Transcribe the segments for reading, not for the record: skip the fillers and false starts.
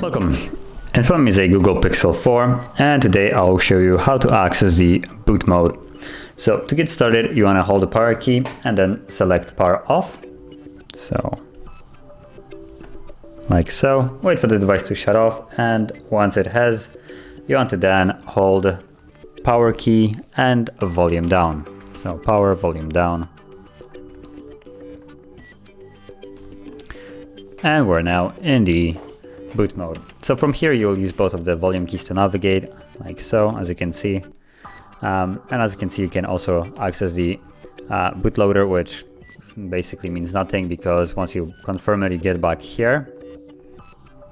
Welcome. In front of me is a Google Pixel 4, and today I'll show you how to access the boot mode. So to get started, you want to hold the power key and then select power off. So like so, wait for the device to shut off, and once it has, you want to then hold power key and volume down. So power, volume down. And we're now in the boot mode. So from here you'll use both of the volume keys to navigate, like so, as you can see. And as you can see, you can also access the bootloader, which basically means nothing because once you confirm it, you get back here.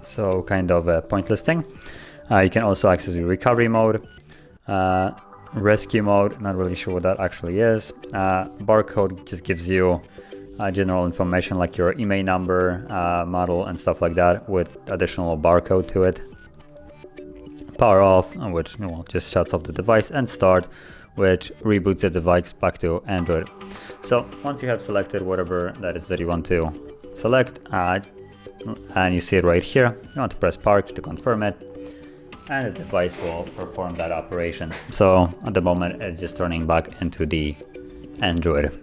So kind of a pointless thing. You can also access the recovery mode, rescue mode, not really sure what that actually is. Barcode just gives you general information like your email number, model and stuff like that with additional barcode to it. Power off, which just shuts off the device, and start, which reboots the device back to Android. So once you have selected whatever that is that you want to select, and you see it right here, you want to press power key to confirm it, and the device will perform that operation. So at the moment it's just turning back into the Android.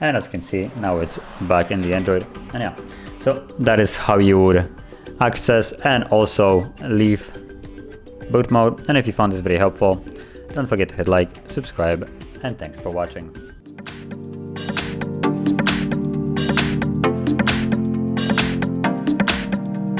And as you can see, now it's back in the Android. And yeah, so that is how you would access and also leave boot mode. And if you found this video helpful, don't forget to hit like, subscribe, and thanks for watching.